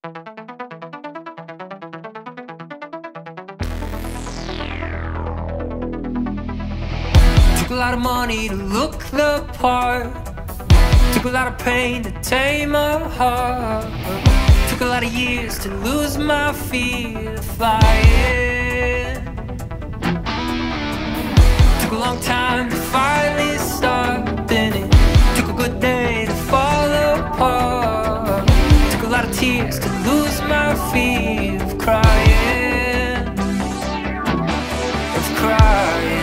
Took a lot of money to look the part. Took a lot of pain to tame my heart. Took a lot of years to lose my fear of flying. Took a long time to finally start, and it took a good day to fall apart. Took a lot of tears to lose my fear of crying. Of crying.